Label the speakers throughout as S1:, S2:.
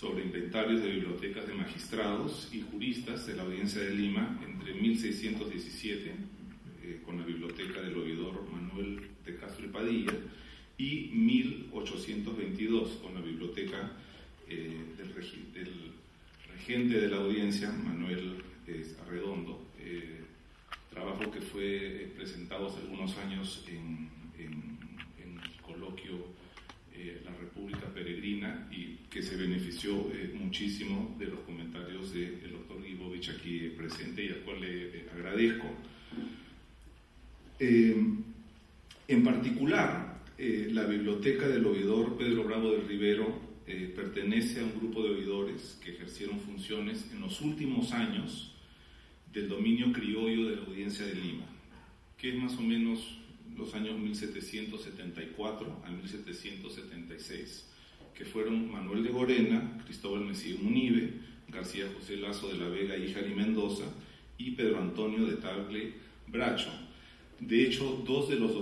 S1: sobre inventarios de bibliotecas de magistrados y juristas de la Audiencia de Lima entre 1617, con la biblioteca del oidor Manuel de Castro y Padilla, y 1822, con la biblioteca del regente de la audiencia, Manuel Arredondo, trabajo que fue presentado hace algunos años en el coloquio La República Peregrina, y que se benefició muchísimo de los comentarios del doctor Guibovich aquí presente, y al cual le agradezco. En particular, la biblioteca del oidor Pedro Bravo del Rivero pertenece a un grupo de oidores que ejercieron funciones en los últimos años del dominio criollo de la Audiencia de Lima, que es más o menos los años 1774 a 1776, que fueron Manuel de Gorena, Cristóbal Messier Munive, García José Lazo de la Vega y Jari Mendoza, y Pedro Antonio de Tagle Bracho. De hecho, dos de los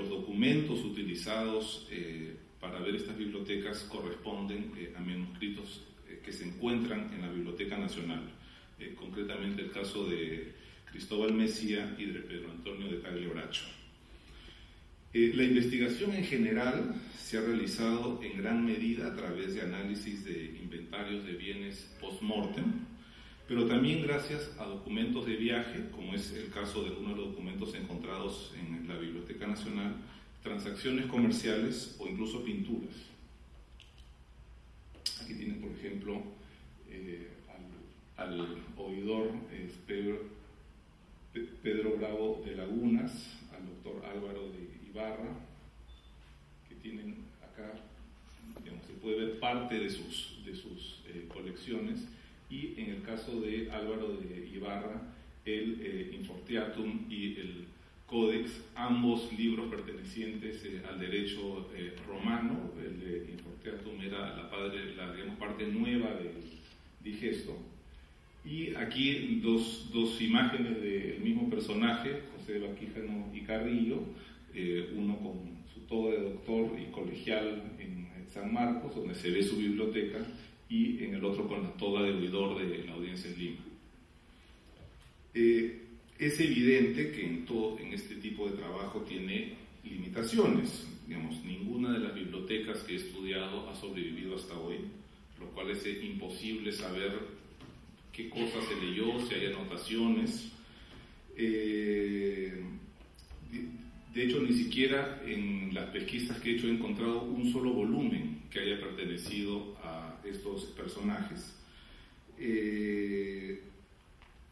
S1: documentos utilizados para ver estas bibliotecas corresponden a manuscritos que se encuentran en la Biblioteca Nacional, concretamente el caso de Cristóbal Messía y de Pedro Antonio de Tagle Bracho. La investigación en general se ha realizado en gran medida a través de análisis de inventarios de bienes post-mortem, pero también gracias a documentos de viaje, como es el caso de algunos de los documentos encontrados en la Biblioteca Nacional, transacciones comerciales o incluso pinturas. Aquí tienen, por ejemplo, al oidor Pedro Bravo de Lagunas, al doctor Álvaro de Ibarra, que tienen acá, digamos, se puede ver parte de sus colecciones, y en el caso de Álvaro de Ibarra, el Infortiatum y el Codex, ambos libros pertenecientes al derecho romano. El de Infortiatum era la digamos, parte nueva del digesto. Y aquí dos imágenes del mismo personaje, José de Baquijano y Carrillo, uno con su toga de doctor y colegial en San Marcos, donde se ve su biblioteca, y en el otro con la toga de oidor de la Audiencia de Lima. Es evidente que en este tipo de trabajo tiene limitaciones. Digamos, ninguna de las bibliotecas que he estudiado ha sobrevivido hasta hoy, lo cual es imposible saber qué cosa se leyó, si hay anotaciones. De hecho, ni siquiera en las pesquisas que he hecho he encontrado un solo volumen que haya pertenecido a estos personajes.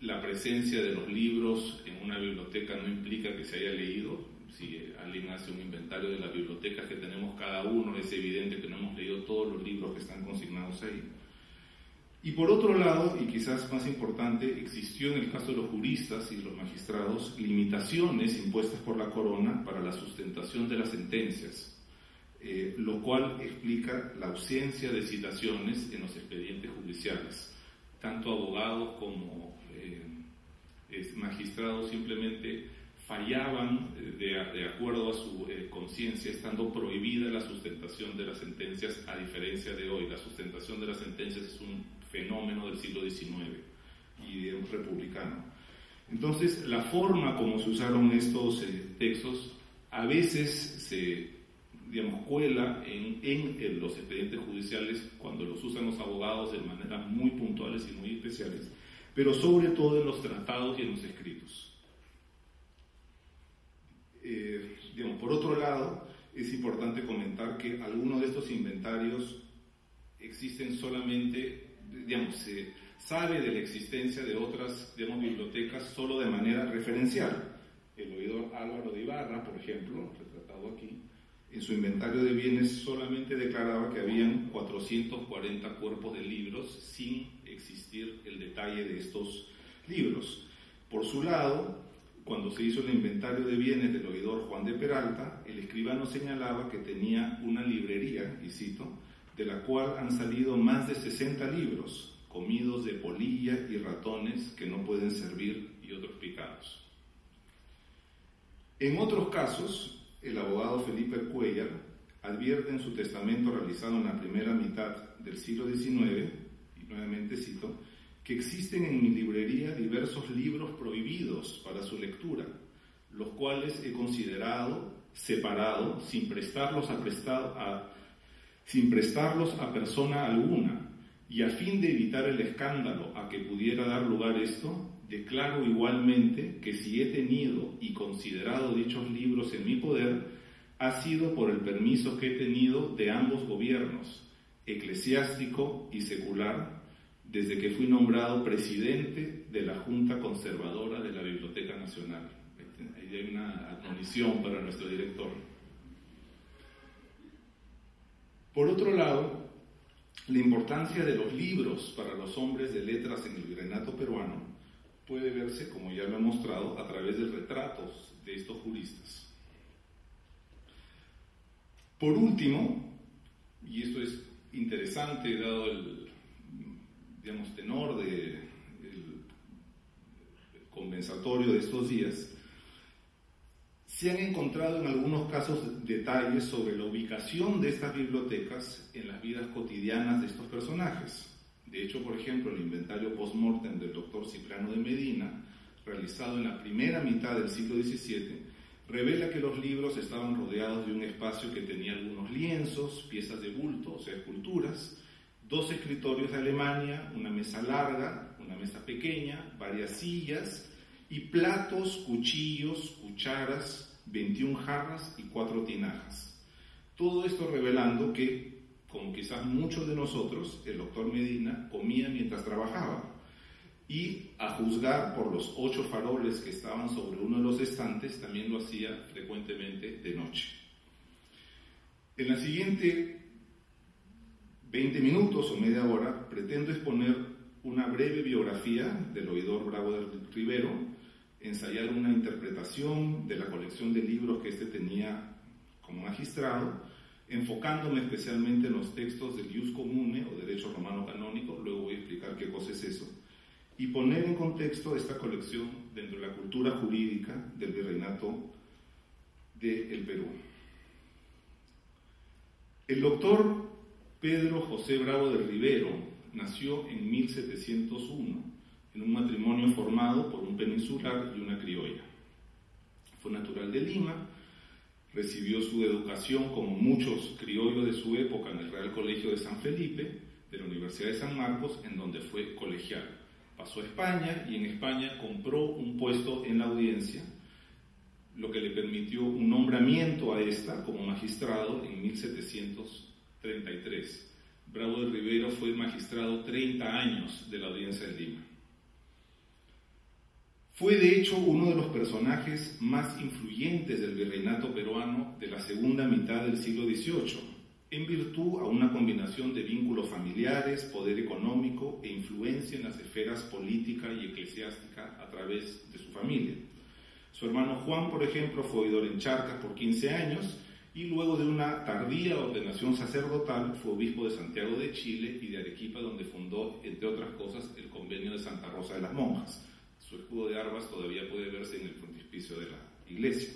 S1: La presencia de los libros en una biblioteca no implica que se haya leído. Si alguien hace un inventario de las bibliotecas que tenemos cada uno, es evidente que no hemos leído todos los libros que están consignados ahí. Y por otro lado, y quizás más importante, existió en el caso de los juristas y los magistrados limitaciones impuestas por la corona para la sustentación de las sentencias, lo cual explica la ausencia de citaciones en los expedientes judiciales. Tanto abogados como magistrados simplemente fallaban de acuerdo a su conciencia, estando prohibida la sustentación de las sentencias, a diferencia de hoy. La sustentación de las sentencias es un fenómeno del siglo XIX y de un republicano. Entonces, la forma como se usaron estos textos a veces se, digamos, cuela en los expedientes judiciales cuando los usan los abogados de manera muy puntuales y muy especiales, pero sobre todo en los tratados y en los escritos. Digamos, por otro lado, es importante comentar que algunos de estos inventarios existen solamente, digamos, se sabe de la existencia de otras, digamos, bibliotecas solo de manera referencial. El oidor Álvaro de Ibarra, por ejemplo, retratado aquí, en su inventario de bienes solamente declaraba que habían 440 cuerpos de libros, sin existir el detalle de estos libros. Por su lado, cuando se hizo el inventario de bienes del oidor Juan de Peralta, el escribano señalaba que tenía una librería, y cito, de la cual han salido más de 60 libros, comidos de polilla y ratones que no pueden servir, y otros picados. En otros casos, el abogado Felipe Cuellar advierte en su testamento realizado en la primera mitad del siglo XIX, y nuevamente cito, que existen en mi librería diversos libros prohibidos para su lectura, los cuales he considerado, separado, sin prestarlos a persona alguna, y a fin de evitar el escándalo a que pudiera dar lugar esto, declaro igualmente que si he tenido y considerado dichos libros en mi poder, ha sido por el permiso que he tenido de ambos gobiernos, eclesiástico y secular, desde que fui nombrado presidente de la Junta Conservadora de la Biblioteca Nacional. Ahí hay una admonición para nuestro director. Por otro lado, la importancia de los libros para los hombres de letras en el virreinato peruano puede verse, como ya lo he mostrado, a través de retratos de estos juristas. Por último, y esto es interesante dado el, tenor del compensatorio de estos días, se han encontrado en algunos casos detalles sobre la ubicación de estas bibliotecas en las vidas cotidianas de estos personajes. De hecho, por ejemplo, el inventario post-mortem del doctor Cipriano de Medina, realizado en la primera mitad del siglo XVII, revela que los libros estaban rodeados de un espacio que tenía algunos lienzos, piezas de bulto, o sea, esculturas, 2 escritorios de Alemania, una mesa larga, una mesa pequeña, varias sillas y platos, cuchillos, cucharas, 21 jarras y 4 tinajas. Todo esto revelando que, como quizás muchos de nosotros, el doctor Medina comía mientras trabajaba. Y, a juzgar por los 8 faroles que estaban sobre uno de los estantes, también lo hacía frecuentemente de noche. En la siguiente 20 minutos o media hora, pretendo exponer una breve biografía del oidor Bravo de Rivero, ensayar una interpretación de la colección de libros que éste tenía como magistrado, enfocándome especialmente en los textos del Ius Commune o Derecho Romano Canónico, luego voy a explicar qué cosa es eso, y poner en contexto esta colección dentro de la cultura jurídica del virreinato del Perú. El doctor Pedro José Bravo de Rivero nació en 1701 en un matrimonio formado por un peninsular y una criolla. Fue natural de Lima, recibió su educación como muchos criollos de su época en el Real Colegio de San Felipe, de la Universidad de San Marcos, en donde fue colegial. Pasó a España y en España compró un puesto en la audiencia, lo que le permitió un nombramiento a esta como magistrado en 1733. Bravo de Rivero fue magistrado 30 años de la audiencia de Lima. Fue de hecho uno de los personajes más influyentes del virreinato peruano de la segunda mitad del siglo XVIII, en virtud a una combinación de vínculos familiares, poder económico e influencia en las esferas política y eclesiástica a través de su familia. Su hermano Juan, por ejemplo, fue oidor en Charcas por 15 años y luego de una tardía ordenación sacerdotal fue obispo de Santiago de Chile y de Arequipa, donde fundó, entre otras cosas, el convenio de Santa Rosa de las Monjas. Su escudo de armas todavía puede verse en el frontispicio de la iglesia.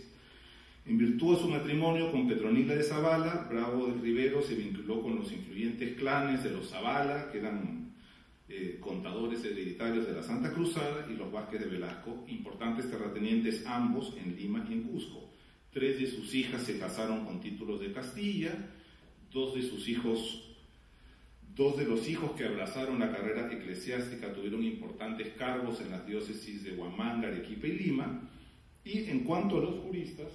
S1: En virtud de su matrimonio con Petronila de Zavala, Bravo de Rivero se vinculó con los influyentes clanes de los Zavala, que eran contadores hereditarios de la Santa Cruzada, y los Vázquez de Velasco, importantes terratenientes ambos en Lima y en Cusco. 3 de sus hijas se casaron con títulos de Castilla, 2 de los hijos que abrazaron la carrera eclesiástica tuvieron importantes cargos en las diócesis de Huamanga, Arequipa y Lima. Y en cuanto a los juristas,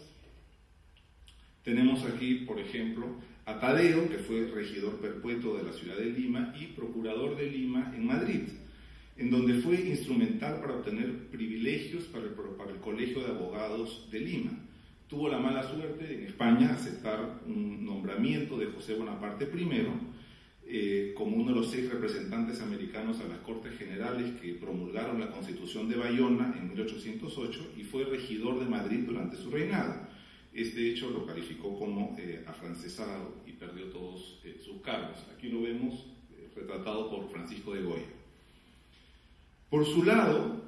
S1: tenemos aquí, por ejemplo, a Tadeo, que fue regidor perpetuo de la ciudad de Lima y procurador de Lima en Madrid, en donde fue instrumental para obtener privilegios para el Colegio de Abogados de Lima. Tuvo la mala suerte en España aceptar un nombramiento de José Bonaparte I, como uno de los 6 representantes americanos a las Cortes Generales que promulgaron la Constitución de Bayona en 1808, y fue regidor de Madrid durante su reinado. Este hecho lo calificó como afrancesado y perdió todos sus cargos. Aquí lo vemos retratado por Francisco de Goya. Por su lado,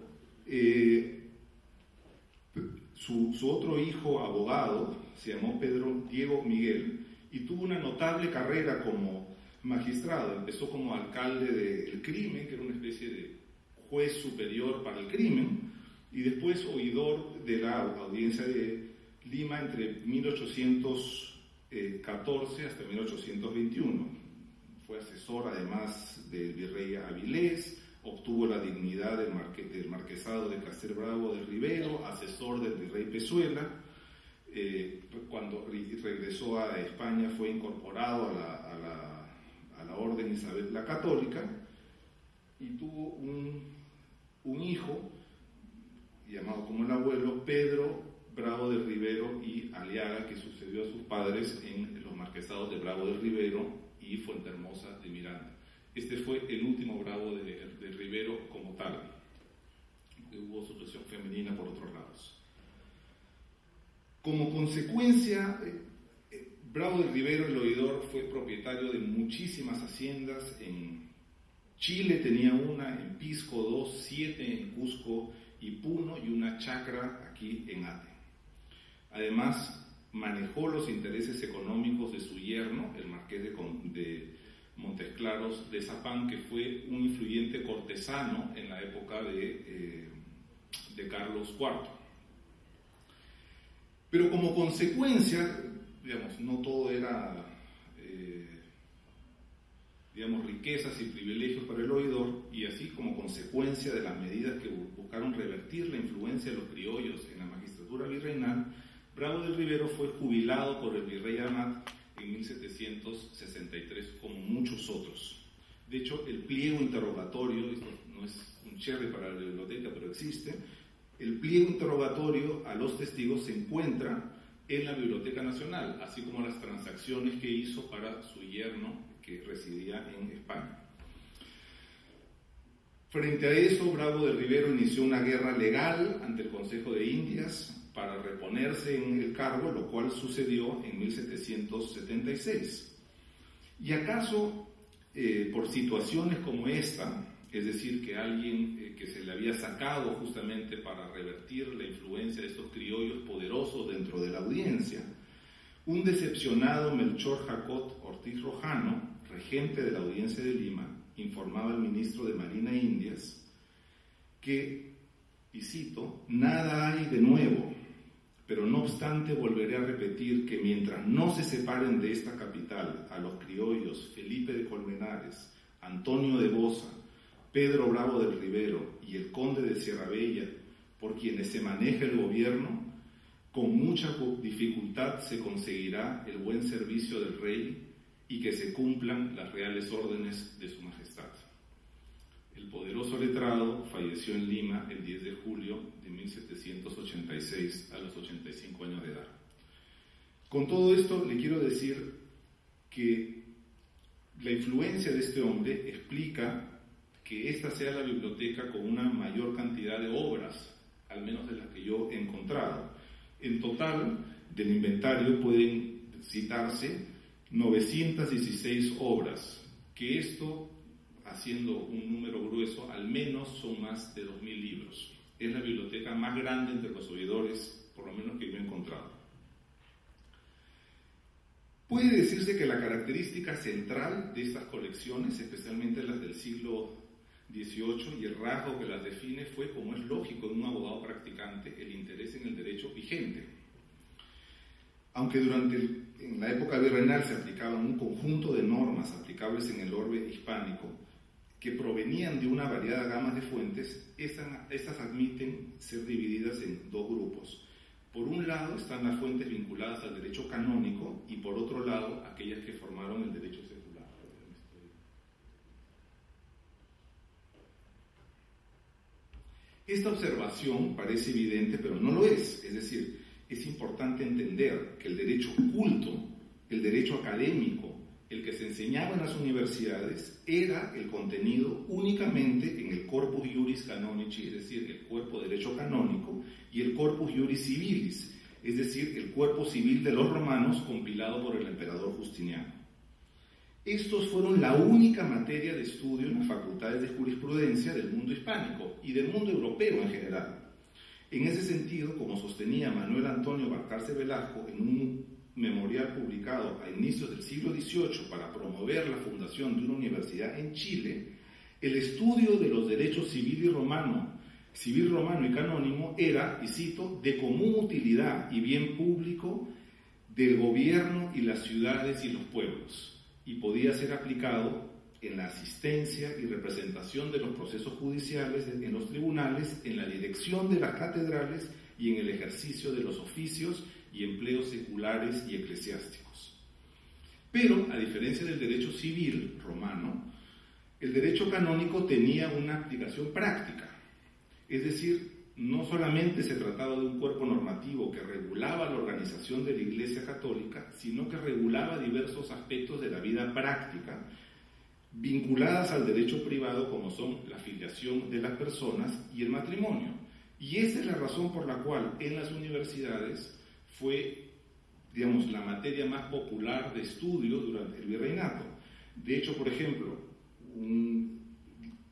S1: su otro hijo abogado se llamó Pedro Diego Miguel, y tuvo una notable carrera como magistrado. Empezó como alcalde del crimen, que era una especie de juez superior para el crimen, y después oidor de la audiencia de Lima entre 1814 hasta 1821. Fue asesor además del virrey Avilés, obtuvo la dignidad del marquesado de Castelbravo del Rivero, asesor del virrey Pezuela. Cuando regresó a España fue incorporado a la Orden Isabel la Católica y tuvo un hijo llamado como el abuelo Pedro Bravo del Rivero y Aliaga, que sucedió a sus padres en los marquesados de Bravo del Rivero y Fuentehermosa de Miranda. Este fue el último Bravo de Rivero como tal. Hubo sucesión femenina por otros lados. Como consecuencia, Bravo del Rivero, el oidor, fue propietario de muchísimas haciendas. En Chile tenía una, en Pisco 2, 7 en Cusco y Puno, y una chacra aquí en Ate. Además, manejó los intereses económicos de su yerno, el marqués de Montes Claros de Zapán, que fue un influyente cortesano en la época de Carlos IV. Pero como consecuencia, digamos, no todo era, riquezas y privilegios para el oidor, y así como consecuencia de las medidas que buscaron revertir la influencia de los criollos en la magistratura virreinal, Bravo del Rivero fue jubilado por el virrey Amat en 1763, como muchos otros. De hecho, el pliego interrogatorio, esto no es un cherry para la biblioteca, pero existe, el pliego interrogatorio a los testigos se encuentra en la Biblioteca Nacional, así como las transacciones que hizo para su yerno que residía en España. Frente a eso, Bravo del Rivero inició una guerra legal ante el Consejo de Indias para reponerse en el cargo, lo cual sucedió en 1776. ¿Y acaso por situaciones como esta, es decir, que alguien que se le había sacado justamente para revertir la influencia de estos criollos poderosos dentro de la audiencia, un decepcionado Melchor Jacot Ortiz Rojano, regente de la audiencia de Lima, informaba al ministro de Marina e Indias que, y cito, nada hay de nuevo, pero no obstante volveré a repetir que mientras no se separen de esta capital a los criollos Felipe de Colmenares, Antonio de Boza, Pedro Bravo del Rivero y el conde de Sierra Bella, por quienes se maneja el gobierno, con mucha dificultad se conseguirá el buen servicio del rey y que se cumplan las reales órdenes de su majestad. El poderoso letrado falleció en Lima el 10 de julio de 1786 a los 85 años de edad. Con todo esto le quiero decir que la influencia de este hombre explica que esta sea la biblioteca con una mayor cantidad de obras, al menos de las que yo he encontrado. En total, del inventario pueden citarse 916 obras, que esto, haciendo un número grueso, al menos son más de 2.000 libros. Es la biblioteca más grande entre los oidores, por lo menos que yo he encontrado. Puede decirse que la característica central de estas colecciones, especialmente las del siglo XVIII, y el rasgo que las define fue, como es lógico en un abogado practicante, el interés en el derecho vigente. Aunque en la época virreinal se aplicaban un conjunto de normas aplicables en el orbe hispánico que provenían de una variada gama de fuentes, estas admiten ser divididas en dos grupos. Por un lado están las fuentes vinculadas al derecho canónico y por otro lado aquellas que formaron el derecho secular. Esta observación parece evidente, pero no lo es. Es decir, es importante entender que el derecho culto, el derecho académico, el que se enseñaba en las universidades, era el contenido únicamente en el Corpus Juris Canonici, es decir, el cuerpo de derecho canónico, y el Corpus Juris Civilis, es decir, el cuerpo civil de los romanos compilado por el emperador Justiniano. Estos fueron la única materia de estudio en las facultades de jurisprudencia del mundo hispánico y del mundo europeo en general. En ese sentido, como sostenía Manuel Antonio Balcarce Velasco en un memorial publicado a inicios del siglo XVIII para promover la fundación de una universidad en Chile, el estudio de los derechos civil romano y canónico era, y cito, de común utilidad y bien público del gobierno y las ciudades y los pueblos, y podía ser aplicado en la asistencia y representación de los procesos judiciales, en los tribunales, en la dirección de las catedrales y en el ejercicio de los oficios y empleos seculares y eclesiásticos. Pero, a diferencia del derecho civil romano, el derecho canónico tenía una aplicación práctica, es decir, no solamente se trataba de un cuerpo normativo que regulaba la organización de la Iglesia Católica, sino que regulaba diversos aspectos de la vida práctica vinculadas al derecho privado, como son la filiación de las personas y el matrimonio. Y esa es la razón por la cual en las universidades fue, digamos, la materia más popular de estudio durante el virreinato. De hecho, por ejemplo, un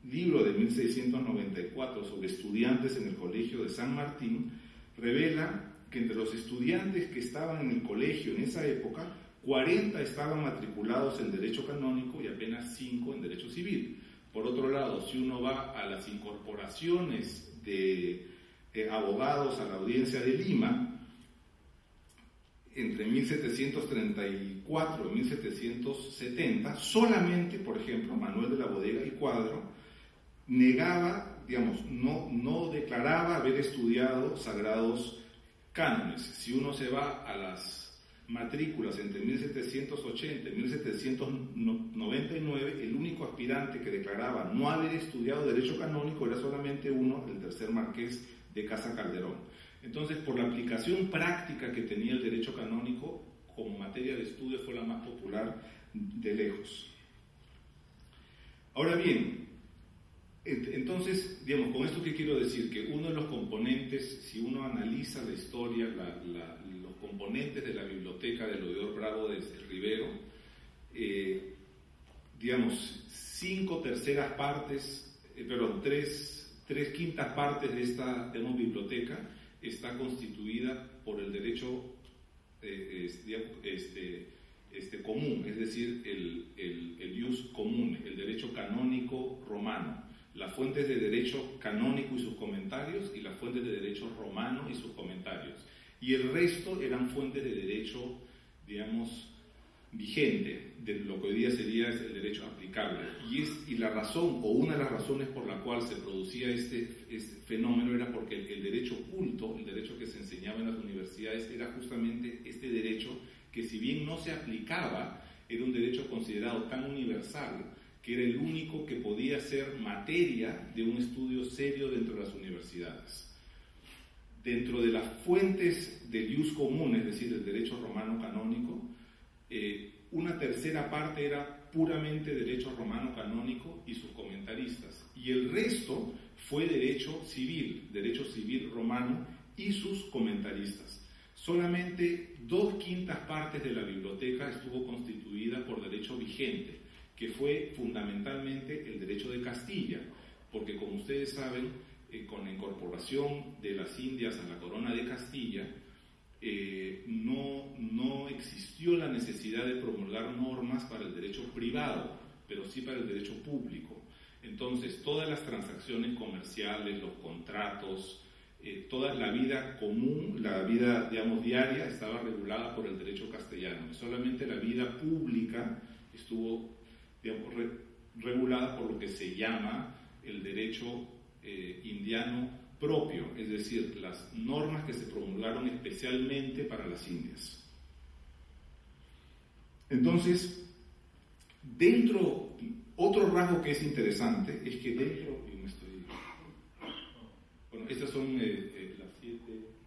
S1: libro de 1694 sobre estudiantes en el Colegio de San Martín revela que entre los estudiantes que estaban en el colegio en esa época, 40 estaban matriculados en derecho canónico y apenas 5 en derecho civil. Por otro lado, si uno va a las incorporaciones de abogados a la audiencia de Lima, entre 1734 y 1770, solamente, por ejemplo, Manuel de la Bodega y Cuadro negaba, digamos, no declaraba haber estudiado sagrados cánones. Si uno se va a las matrículas entre 1780 y 1799, el único aspirante que declaraba no haber estudiado derecho canónico era solamente uno, el tercer marqués de Casa Calderón. Entonces, por la aplicación práctica que tenía el derecho canónico, como materia de estudio fue la más popular de lejos. Ahora bien, entonces, digamos, con esto que quiero decir, que uno de los componentes, si uno analiza la historia, los componentes de la biblioteca de Oidor Bravo de Rivero, digamos, 3 quintas partes de esta, digamos, biblioteca está constituida por el derecho común, es decir, el ius común, el derecho canónico romano, las fuentes de derecho canónico y sus comentarios, y las fuentes de derecho romano y sus comentarios. Y el resto eran fuentes de derecho, digamos, vigente, de lo que hoy día sería el derecho aplicable. Y la razón, o una de las razones por la cual se producía este fenómeno, era porque el derecho culto, el derecho que se enseñaba en las universidades, era justamente este derecho que, si bien no se aplicaba, era un derecho considerado tan universal que era el único que podía ser materia de un estudio serio dentro de las universidades. Dentro de las fuentes del ius común, es decir, el derecho romano canónico, una tercera parte era puramente derecho romano canónico y sus comentaristas, y el resto fue derecho civil romano y sus comentaristas. Solamente 2/5 partes de la biblioteca estuvo constituida por derecho vigente, que fue fundamentalmente el derecho de Castilla, porque, como ustedes saben, con la incorporación de las Indias a la corona de Castilla, no existió la necesidad de promulgar normas para el derecho privado, pero sí para el derecho público. Entonces, todas las transacciones comerciales, los contratos, toda la vida común, la vida, digamos, diaria, estaba regulada por el derecho castellano. Solamente la vida pública estuvo, digamos, regulada por lo que se llama el derecho indiano propio, es decir, las normas que se promulgaron especialmente para las Indias. Entonces, otro rasgo que es interesante es que bueno, estas son las 7.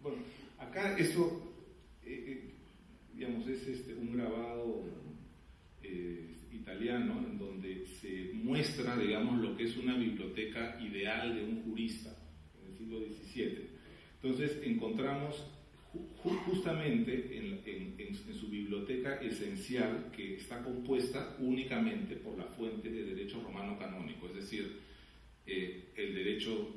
S1: Bueno, acá eso, digamos, es un grabado italiano en donde se muestra, digamos, lo que es una biblioteca ideal de un jurista en el siglo XVII. Entonces encontramos justamente en su biblioteca esencial, que está compuesta únicamente por la fuente de derecho romano canónico, es decir, el derecho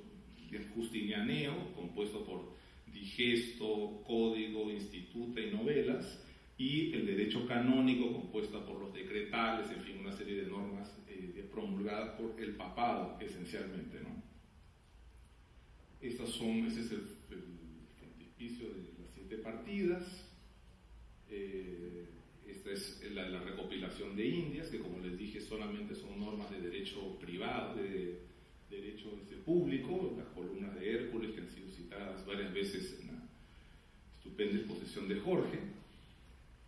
S1: justinianeo, compuesto por digesto, código, instituta y novelas, y el derecho canónico, compuesta por los decretales, en fin, una serie de normas promulgadas por el papado, esencialmente, ¿no? Ese es el frontispicio de las 7 partidas. Esta es la recopilación de Indias, que como les dije solamente son normas de derecho privado, de derecho público, las columnas de Hércules, que han sido citadas varias veces en la estupenda exposición de Jorge,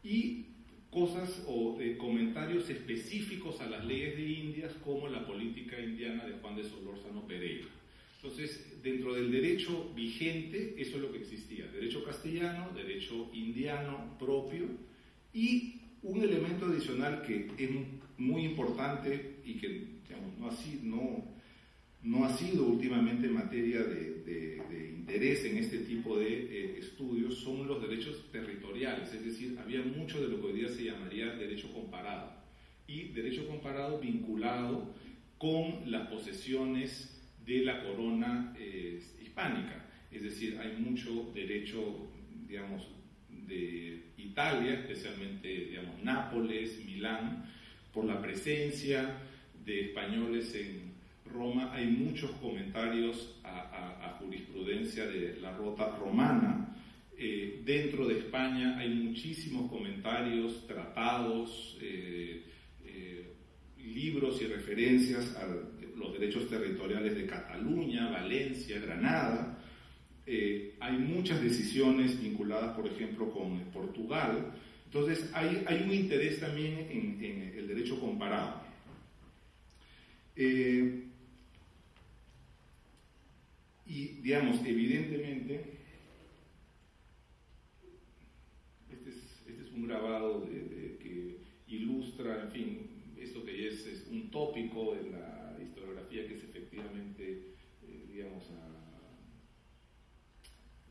S1: y cosas o comentarios específicos a las leyes de Indias, como la política indiana de Juan de Solórzano Pereira. Entonces, dentro del derecho vigente, eso es lo que existía: derecho castellano, derecho indiano propio, y un elemento adicional que es muy importante y que, digamos, no ha sido últimamente materia de interés en este tipo de estudios, son los derechos territoriales. Es decir, había mucho de lo que hoy día se llamaría derecho comparado, y derecho comparado vinculado con las posesiones de la corona hispánica. Es decir, hay mucho derecho, digamos, de Italia, especialmente, digamos, Nápoles, Milán, por la presencia de españoles en Roma. Hay muchos comentarios a jurisprudencia de la Rota Romana. Dentro de España hay muchísimos comentarios, tratados, libros y referencias a los derechos territoriales de Cataluña, Valencia, Granada. Hay muchas decisiones vinculadas, por ejemplo, con Portugal. Entonces, hay un interés también en el derecho comparado. Y, digamos, evidentemente, este es un grabado que ilustra, en fin, esto que es un tópico en la historiografía, que es efectivamente, digamos,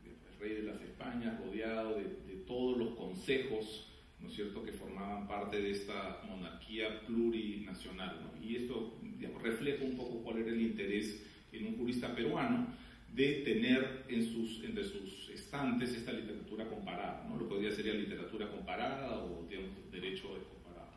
S1: el rey de las Españas rodeado de todos los consejos, ¿no es cierto?, que formaban parte de esta monarquía plurinacional, ¿no? Y esto, digamos, refleja un poco cuál era el interés en un jurista peruano de tener entre sus estantes esta literatura comparada, ¿no? Lo que hoy día sería literatura comparada o, digamos, derecho comparado.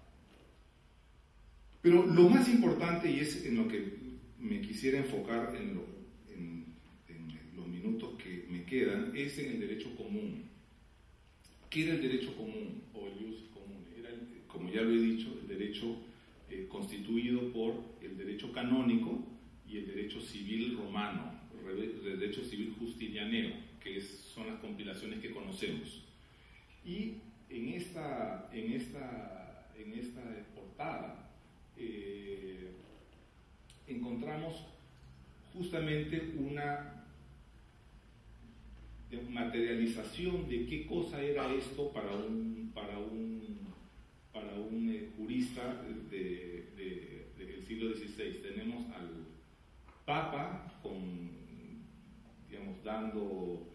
S1: Pero lo más importante, y es en lo que me quisiera enfocar en los minutos que me quedan, es en el derecho común. ¿Qué era el derecho común o el jus común? Era, como ya lo he dicho, el derecho constituido por el derecho canónico y el derecho civil romano, el derecho civil justinianeo, que son las compilaciones que conocemos. Y en esta portada encontramos justamente una materialización de qué cosa era esto para un jurista del siglo XVI. Tenemos al Papa dando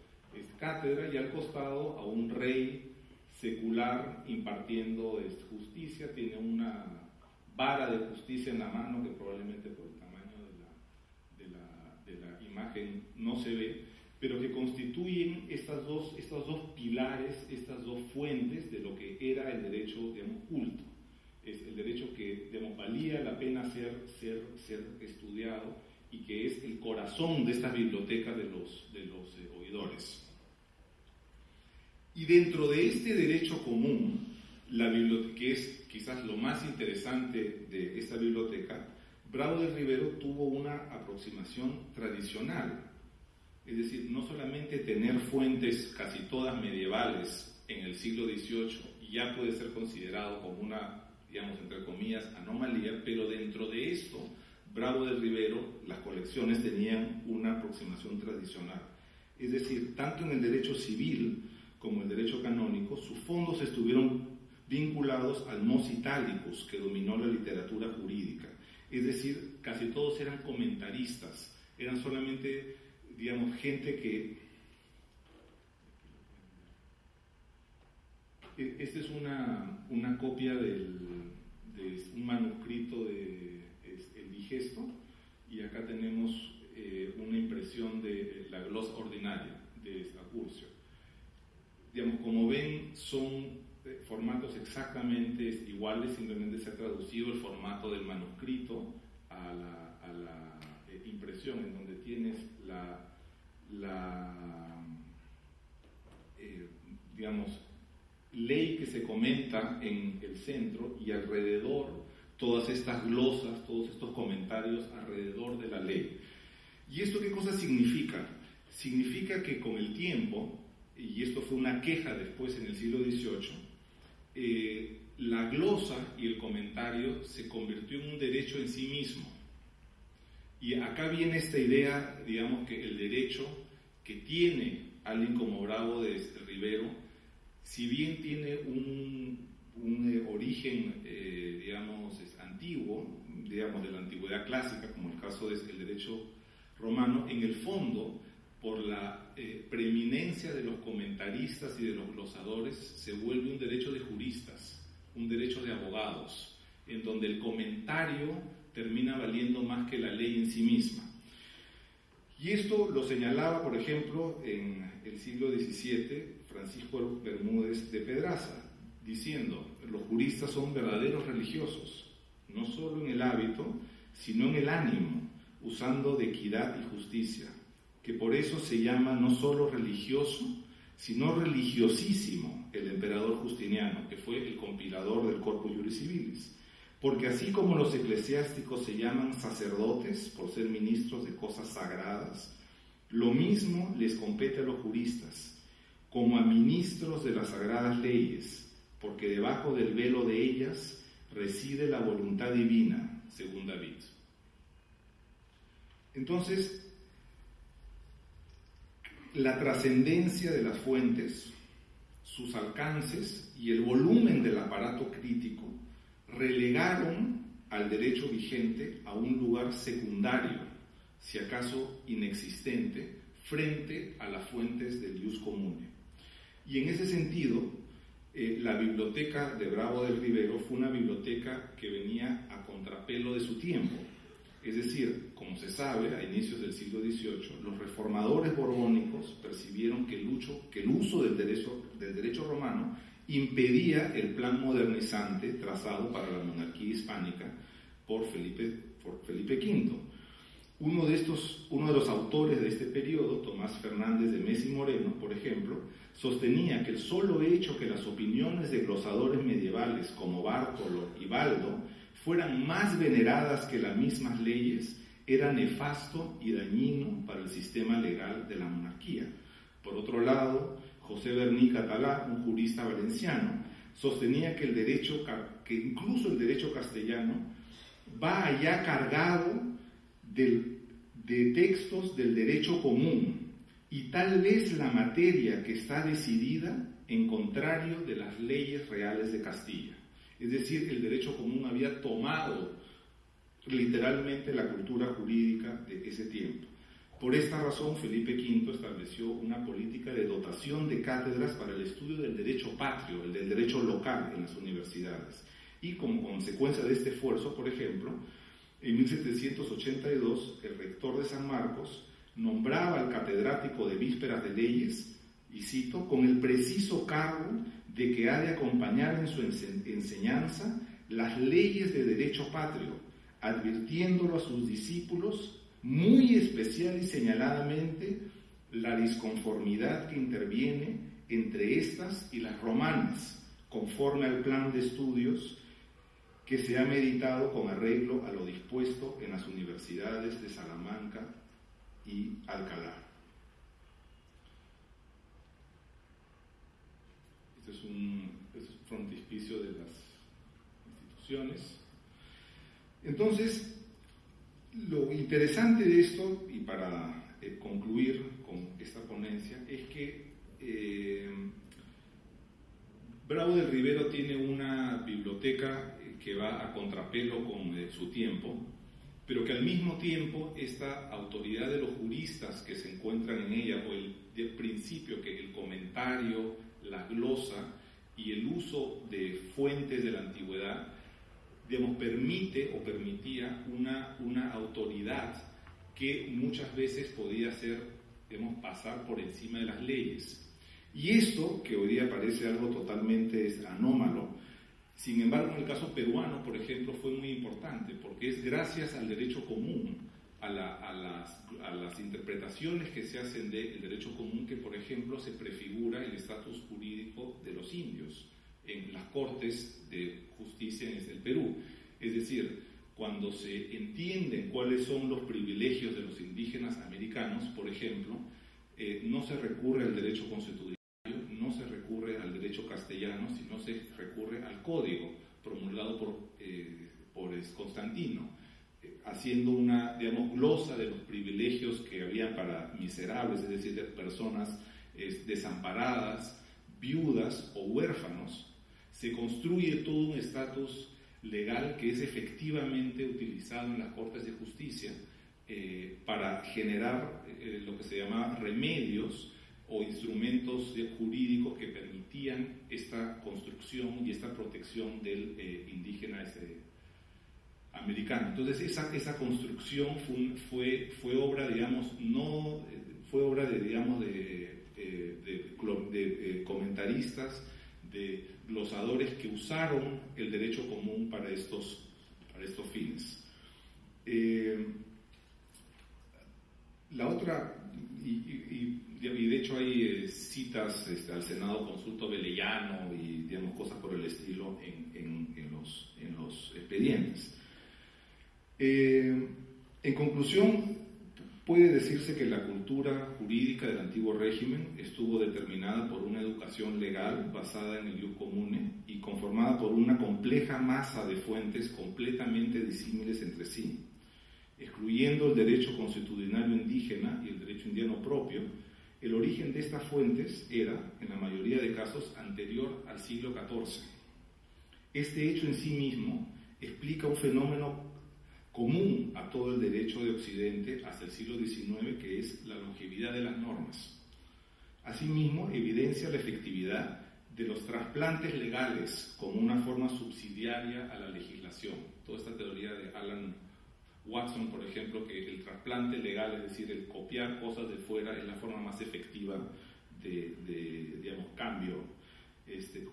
S1: cátedra, y al costado a un rey secular impartiendo justicia. Tiene una vara de justicia en la mano, que probablemente por el tamaño de la imagen no se ve, pero que constituyen estos dos pilares, estas dos fuentes de lo que era el derecho, digamos, culto. Es el derecho que, digamos, valía la pena ser estudiado, y que es el corazón de estas bibliotecas de los oidores. Y dentro de este derecho común, la biblioteca, que es quizás lo más interesante de esta biblioteca, Bravo de Rivero tuvo una aproximación tradicional. Es decir, no solamente tener fuentes casi todas medievales en el siglo XVIII ya puede ser considerado como una, digamos, entre comillas, anomalía, pero dentro de esto, Bravo de Rivero, las colecciones tenían una aproximación tradicional. Es decir, tanto en el derecho civil como el derecho canónico, sus fondos estuvieron vinculados al mos italicus, que dominó la literatura jurídica. Es decir, casi todos eran comentaristas, eran solamente, digamos, gente que... Esta es una copia de un manuscrito de El Digesto, y acá tenemos una impresión de la glosa ordinaria de Accurcio. Digamos, como ven, formatos exactamente iguales, simplemente se ha traducido el formato del manuscrito a la impresión, en donde tienes digamos, ley que se comenta en el centro y alrededor todas estas glosas, todos estos comentarios alrededor de la ley. ¿Y esto qué cosa significa? Significa que con el tiempo, y esto fue una queja después en el siglo XVIII, la glosa y el comentario se convirtió en un derecho en sí mismo. Y acá viene esta idea, digamos, que el derecho que tiene alguien como Bravo de Rivero, si bien tiene un origen, digamos, antiguo, digamos, de la antigüedad clásica, como el caso del derecho romano, en el fondo, por la preeminencia de los comentaristas y de los glosadores, se vuelve un derecho de juristas, un derecho de abogados, en donde el comentario termina valiendo más que la ley en sí misma. Y esto lo señalaba, por ejemplo, en el siglo XVII, Francisco Bermúdez de Pedraza, diciendo: los juristas son verdaderos religiosos, no solo en el hábito, sino en el ánimo, usando de equidad y justicia, que por eso se llama no solo religioso, sino religiosísimo el emperador Justiniano, que fue el compilador del Corpus Juris Civilis. Porque así como los eclesiásticos se llaman sacerdotes por ser ministros de cosas sagradas, lo mismo les compete a los juristas, como a ministros de las sagradas leyes, porque debajo del velo de ellas reside la voluntad divina, según David. Entonces, la trascendencia de las fuentes, sus alcances y el volumen del aparato crítico relegaron al derecho vigente a un lugar secundario, si acaso inexistente, frente a las fuentes del ius comune. Y en ese sentido, la biblioteca de Bravo del Rivero fue una biblioteca que venía a contrapelo de su tiempo. Es decir, como se sabe, a inicios del siglo XVIII, los reformadores borbónicos percibieron que el uso del derecho romano impedía el plan modernizante trazado para la monarquía hispánica por Felipe V. Uno de los autores de este periodo, Tomás Fernández de Mes y Moreno, por ejemplo, sostenía que el solo hecho que las opiniones de glosadores medievales como Bártolo y Baldo fueran más veneradas que las mismas leyes era nefasto y dañino para el sistema legal de la monarquía. Por otro lado, José Berní Catalá, un jurista valenciano, sostenía que incluso el derecho castellano va allá cargado de textos del derecho común, y tal vez la materia que está decidida en contrario de las leyes reales de Castilla. Es decir, el derecho común había tomado literalmente la cultura jurídica de ese tiempo. Por esta razón, Felipe V estableció una política de dotación de cátedras para el estudio del derecho patrio, el del derecho local en las universidades. Y como consecuencia de este esfuerzo, por ejemplo, en 1782, el rector de San Marcos nombraba al catedrático de Vísperas de Leyes, y cito, con el preciso cargo de que ha de acompañar en su enseñanza las leyes de derecho patrio, advirtiéndolo a sus discípulos muy especial y señaladamente la disconformidad que interviene entre estas y las romanas, conforme al plan de estudios que se ha meditado con arreglo a lo dispuesto en las universidades de Salamanca y Alcalá. Este es un frontispicio de las instituciones. Entonces, lo interesante de esto, y para concluir con esta ponencia, es que Bravo del Rivero tiene una biblioteca que va a contrapelo con su tiempo, pero que al mismo tiempo esta autoridad de los juristas que se encuentran en ella, o el principio que el comentario, la glosa y el uso de fuentes de la antigüedad, digamos, permite o permitía una autoridad que muchas veces podía pasar por encima de las leyes. Y esto, que hoy día parece algo totalmente anómalo, sin embargo, en el caso peruano, por ejemplo, fue muy importante, porque es gracias al derecho común, a las interpretaciones que se hacen del derecho común, que, por ejemplo, se prefigura el estatus jurídico de los indios en las cortes de justicia en el Perú. Es decir, cuando se entienden cuáles son los privilegios de los indígenas americanos, por ejemplo, no se recurre al derecho constitucional, no se recurre al derecho castellano, sino se recurre al código promulgado por Constantino, haciendo una, digamos, glosa de los privilegios que había para miserables, es decir, de personas desamparadas, viudas o huérfanos. Se construye todo un estatus legal que es efectivamente utilizado en las Cortes de Justicia para generar lo que se llama remedios o instrumentos jurídicos que permitían esta construcción y esta protección del indígena americano. Entonces esa construcción fue obra, digamos, no fue obra de comentaristas, de glosadores que usaron el derecho común para estos fines. La otra, y de hecho hay citas al Senado Consulto Velellano y, digamos, cosas por el estilo en los expedientes. En conclusión, puede decirse que la cultura jurídica del antiguo régimen estuvo determinada por una educación legal basada en el ius comune y conformada por una compleja masa de fuentes completamente disímiles entre sí. Excluyendo el derecho consuetudinario indígena y el derecho indiano propio, el origen de estas fuentes era, en la mayoría de casos, anterior al siglo XIV. Este hecho en sí mismo explica un fenómeno común a todo el derecho de Occidente hasta el siglo XIX, que es la longevidad de las normas. Asimismo, evidencia la efectividad de los trasplantes legales como una forma subsidiaria a la legislación. Toda esta teoría de Alan Watson, por ejemplo, que el trasplante legal, es decir, el copiar cosas de fuera, es la forma más efectiva de digamos, cambio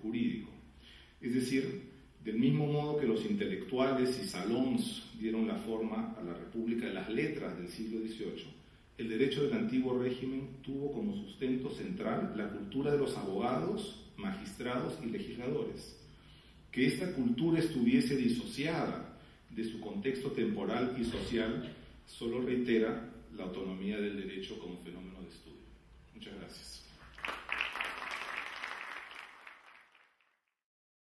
S1: jurídico. Es decir, del mismo modo que los intelectuales y salons dieron la forma a la República de las Letras del siglo XVIII, el derecho del antiguo régimen tuvo como sustento central la cultura de los abogados, magistrados y legisladores. Que esta cultura estuviese disociada de su contexto temporal y social solo reitera la autonomía del derecho como fenómeno de estudio. Muchas gracias.